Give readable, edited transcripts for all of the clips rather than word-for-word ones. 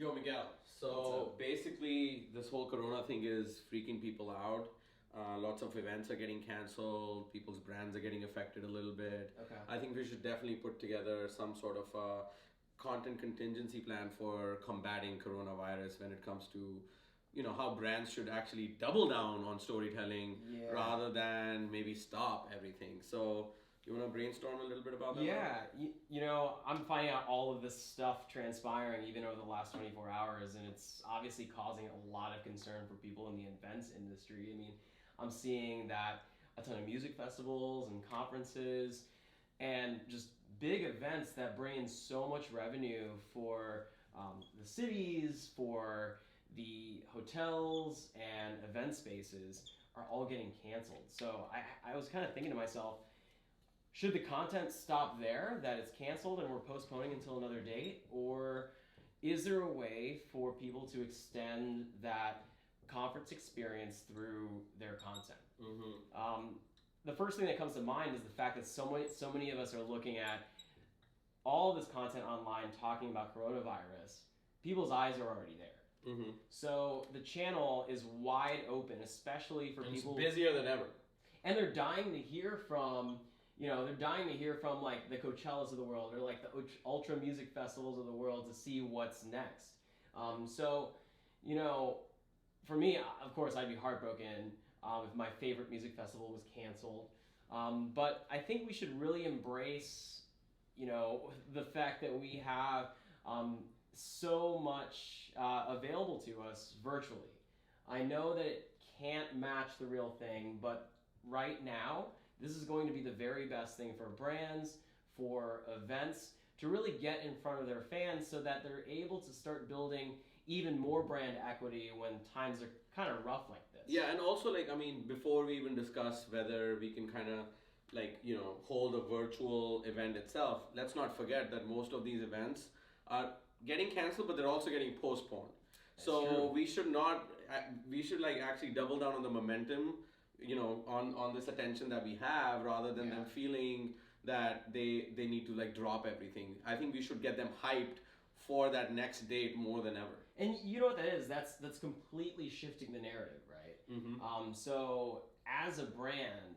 Yo, Miguel. What's So up? basically, this whole Corona thing is freaking people out. Lots of events are getting canceled. People's brands are getting affected a little bit. Okay. I think we should definitely put together some sort of content contingency plan for combating coronavirus when it comes to, how brands should actually double down on storytelling Yeah. rather than maybe stop everything. So you want to brainstorm a little bit about that? Yeah, I'm finding out all of this stuff transpiring even over the last 24 hours, and it's obviously causing a lot of concern for people in the events industry. I mean, I'm seeing that a ton of music festivals and conferences and just big events that bring in so much revenue for the cities, for the hotels and event spaces are all getting canceled. So I was kind of thinking to myself, should the content stop there, that it's canceled and we're postponing until another date? Or is there a way for people to extend that conference experience through their content? The first thing that comes to mind is the fact that so many of us are looking at all this content online talking about coronavirus. People's eyes are already there. So the channel is wide open, especially for And people. it's busier than ever. And they're dying to hear from, they're dying to hear from like the Coachellas of the world or like the ultra music festivals of the world to see what's next. So, for me, of course, I'd be heartbroken if my favorite music festival was canceled. But I think we should really embrace, the fact that we have so much available to us virtually. I know that it can't match the real thing, but right now, this is going to be the very best thing for brands, for events, to really get in front of their fans so that they're able to start building even more brand equity when times are kind of rough like this. Yeah, and also before we even discuss whether we can kind of hold a virtual event itself, let's not forget that most of these events are getting canceled, but they're also getting postponed. So true. we should actually double down on the momentum, on this attention that we have, rather than them feeling that they need to drop everything. I think we should get them hyped for that next date more than ever. And you know what that is? That's completely shifting the narrative, right? So as a brand,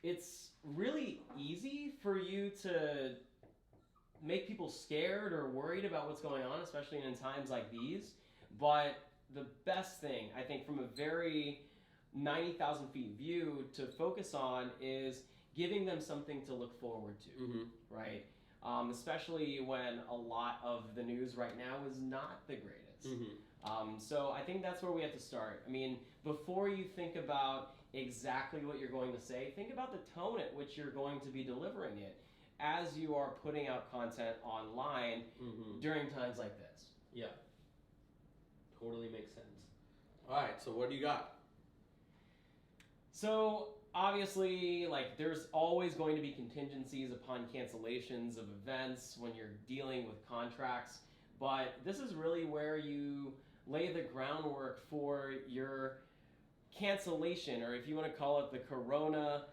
it's really easy for you to make people scared or worried about what's going on, especially in times like these. But the best thing, I think, from a very 90,000 feet view to focus on is giving them something to look forward to, right? Especially when a lot of the news right now is not the greatest. So I think that's where we have to start. I mean, before you think about exactly what you're going to say, think about the tone at which you're going to be delivering it as you are putting out content online during times like this. Yeah, totally makes sense. All right, so what do you got? So obviously, there's always going to be contingencies upon cancellations of events when you're dealing with contracts, but this is really where you lay the groundwork for your cancellation, or if you want to call it the Corona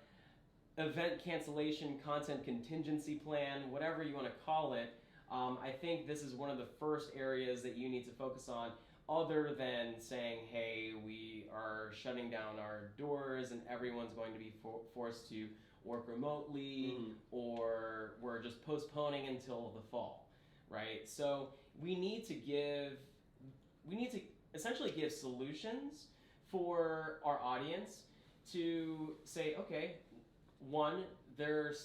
event cancellation content contingency plan, whatever you want to call it. I think this is one of the first areas that you need to focus on, other than saying, hey, we are shutting down our doors and everyone's going to be forced to work remotely, or we're just postponing until the fall, right? So we need to essentially give solutions for our audience to say, okay, one, they're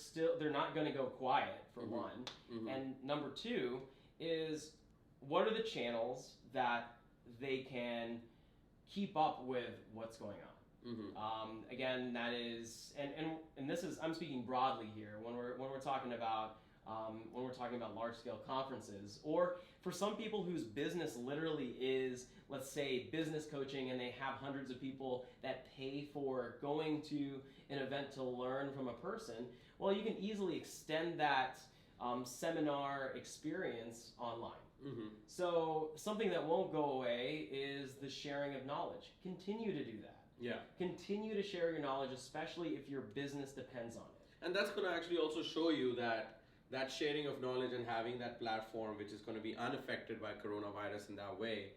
not going to go quiet for one, and number two is, what are the channels that they can keep up with what's going on? Again, that is, and this is, I'm speaking broadly here when we're talking about large scale conferences, or for some people whose business literally is, let's say, business coaching, and they have hundreds of people that pay for going to an event to learn from a person. Well, you can easily extend that seminar experience online. So something that won't go away is the sharing of knowledge. Continue to do that. Yeah. Continue to share your knowledge, especially if your business depends on it. And that's going to actually also show you that that sharing of knowledge and having that platform which is going to be unaffected by coronavirus in that way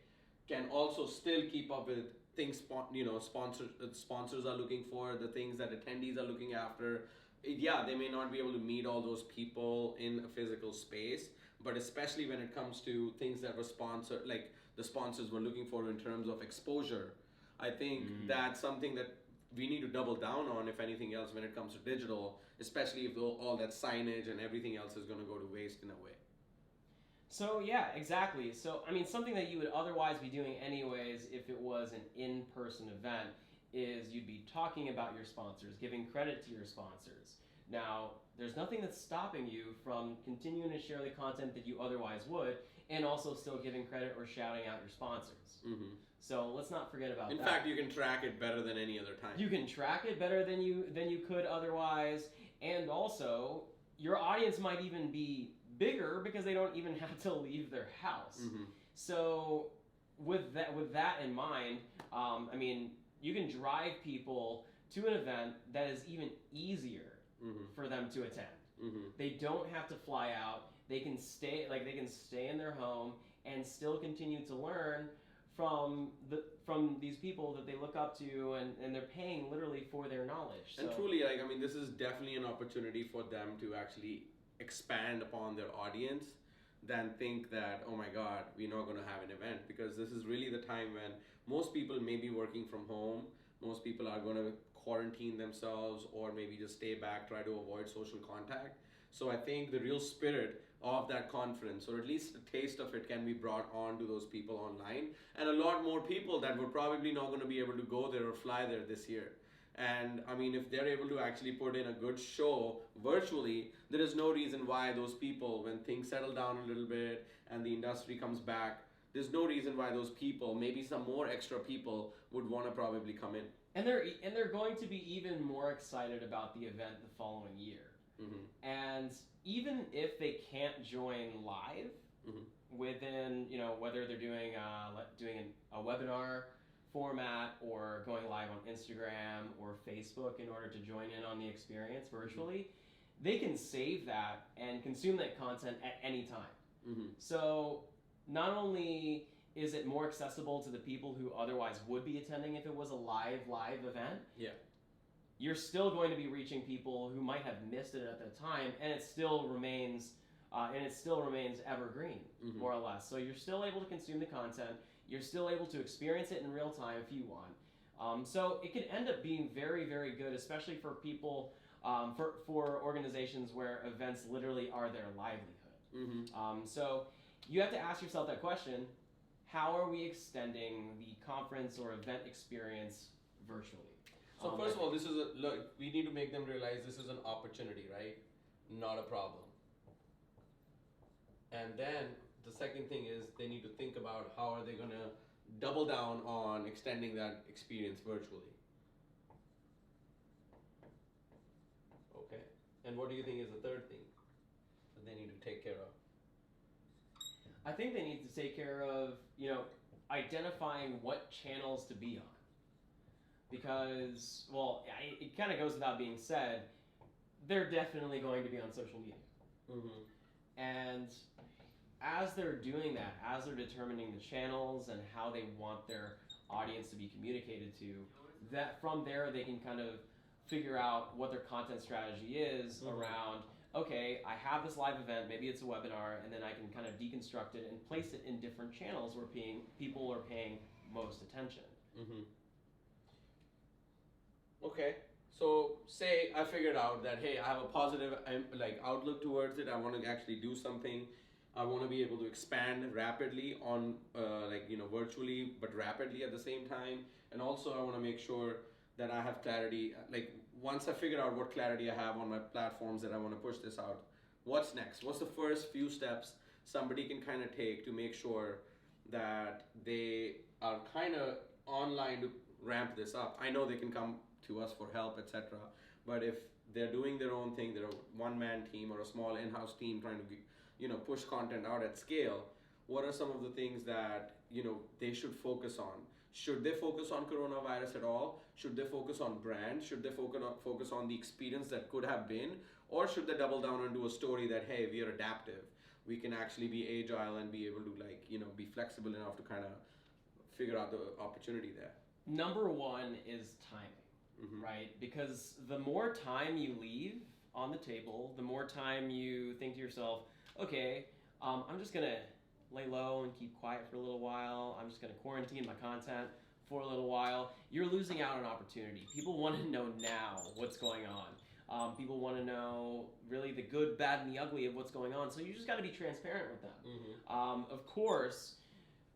can also still keep up with things sponsors are looking for, the things that attendees are looking after. Yeah, they may not be able to meet all those people in a physical space, but especially when it comes to things that were sponsored, like the sponsors were looking for in terms of exposure, I think that's something that we need to double down on, if anything else, when it comes to digital, especially if all that signage and everything else is going to go to waste in a way. So yeah, exactly. So I mean, something that you would otherwise be doing anyways if it was an in-person event is you'd be talking about your sponsors, giving credit to your sponsors. Now, there's nothing that's stopping you from continuing to share the content that you otherwise would, and also still giving credit or shouting out your sponsors. Mm-hmm. So let's not forget about In that. fact, you can track it better than any other time. You can track it better than you could otherwise, and also your audience might even be bigger because they don't even have to leave their house. Mm-hmm. So with that in mind, I mean, you can drive people to an event that is even easier for them to attend. They don't have to fly out. They can stay in their home and still continue to learn from these people that they look up to, and they're paying literally for their knowledge. And truly, this is definitely an opportunity for them to actually expand upon their audience than think that, oh my God, we're not going to have an event, because this is really the time when most people may be working from home. Most people are going to quarantine themselves or maybe just stay back, try to avoid social contact. So I think the real spirit of that conference, or at least a taste of it, can be brought on to those people online, and a lot more people that were probably not going to be able to go there or fly there this year. And if they're able to actually put in a good show virtually, there is no reason why those people, when things settle down a little bit and the industry comes back, there's no reason why those people, maybe some more extra people, would want to probably come in. And they're going to be even more excited about the event the following year. And even if they can't join live within, whether they're doing a webinar format or going live on Instagram or Facebook in order to join in on the experience virtually, they can save that and consume that content at any time. So not only is it more accessible to the people who otherwise would be attending if it was a live event, you're still going to be reaching people who might have missed it at the time, and it still remains evergreen, more or less. So you're still able to consume the content. You're still able to experience it in real time if you want. So it can end up being very, very good, especially for people, for organizations where events literally are their livelihood. So you have to ask yourself that question: how are we extending the conference or event experience virtually? So first of all, we need to make them realize this is an opportunity, right? Not a problem. And then the second thing is they need to think about how are they going to double down on extending that experience virtually. Okay. And what do you think is the third thing that they need to take care of? I think they need to take care of, identifying what channels to be on. Because, it kind of goes without being said, they're definitely going to be on social media. And as they're doing that, as they're determining the channels and how they want their audience to be communicated to, that from there they can kind of figure out what their content strategy is around, okay, I have this live event, maybe it's a webinar, and then I can kind of deconstruct it and place it in different channels where people are paying most attention. Okay, so say I figured out that, hey, I have a positive outlook towards it. I want to actually do something. I want to be able to expand rapidly on virtually, but rapidly at the same time. And also I want to make sure that I have clarity. Once I figure out what clarity I have on my platforms that I want to push this out, what's next? What's the first few steps somebody can kind of take to make sure that they are kind of online to ramp this up? I know they can come to us for help, etc. But if they're doing their own thing, they're a one-man team or a small in-house team trying to push content out at scale, what are some of the things that they should focus on? Should they focus on coronavirus at all? Should they focus on brand? Should they focus on the experience that could have been? or should they double down and do a story that, hey, we are adaptive, we can actually be agile and be able to, like, be flexible enough to kind of figure out the opportunity there? Number one is timing, right? Because the more time you leave on the table, the more time you think to yourself, okay, I'm just going to lay low and keep quiet for a little while. I'm just going to quarantine my content for a little while. You're losing out on opportunity. People want to know now what's going on. People want to know really the good, bad, and the ugly of what's going on. So you just got to be transparent with them. Of course,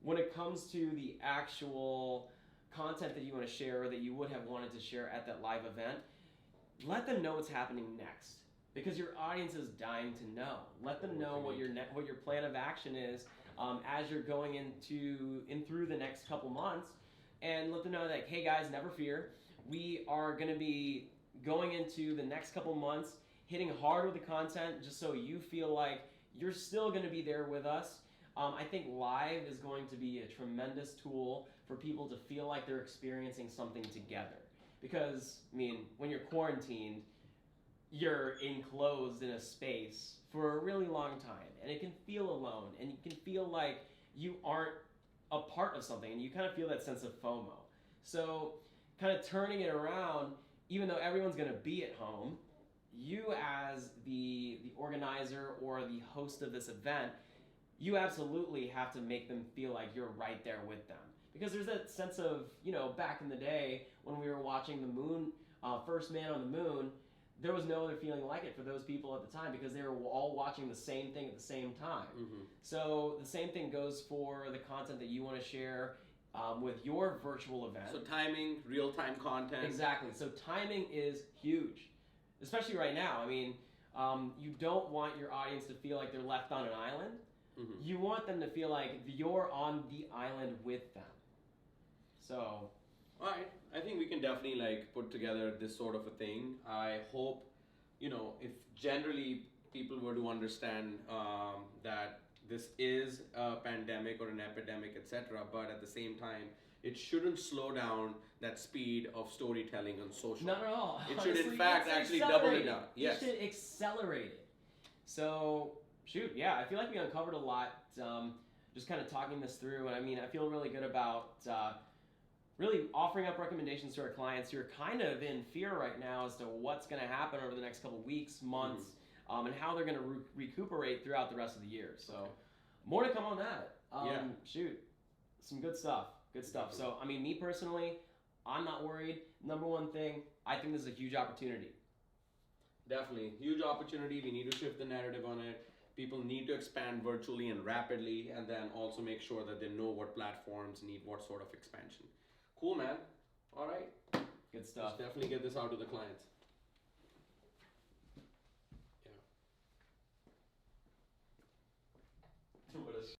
when it comes to the actual content that you want to share or that you would have wanted to share at that live event, let them know what's happening next, because your audience is dying to know. Let them know what your plan of action is as you're going through the next couple months, and let them know that, hey guys, never fear. We are going to be going into the next couple months hitting hard with the content, just so you feel like you're still going to be there with us. I think live is going to be a tremendous tool for people to feel like they're experiencing something together. Because, I mean, when you're quarantined, you're enclosed in a space for a really long time, and it can feel alone, and you can feel like you aren't a part of something, and you kind of feel that sense of FOMO. So, kind of turning it around, even though everyone's going to be at home, you as the organizer or the host of this event, you absolutely have to make them feel like you're right there with them. Because there's that sense of, back in the day when we were watching the moon, First Man on the Moon, there was no other feeling like it for those people at the time, because they were all watching the same thing at the same time. So the same thing goes for the content that you want to share with your virtual event. So timing, real-time content. Exactly. So timing is huge, especially right now. I mean, you don't want your audience to feel like they're left on an island. You want them to feel like you're on the island with them. So, all right, I think we can definitely put together this sort of a thing. I hope, if generally people were to understand that this is a pandemic or an epidemic, etc., but at the same time, it shouldn't slow down that speed of storytelling on social. Not at all. It should, in fact, actually double it down. Yes. It should accelerate it. So, shoot, yeah, I feel like we uncovered a lot, just kind of talking this through. And I mean, I feel really good about really offering up recommendations to our clients who are kind of in fear right now as to what's going to happen over the next couple weeks, months, and how they're going to recuperate throughout the rest of the year. So, more to come on that. Shoot, some good stuff. Good stuff. So, I mean, me personally, I'm not worried. Number one thing, I think this is a huge opportunity. Definitely. Huge opportunity. We need to shift the narrative on it. People need to expand virtually and rapidly, and then also make sure that they know what platforms need what sort of expansion. Cool, man. All right. Good stuff. Let's definitely get this out to the clients.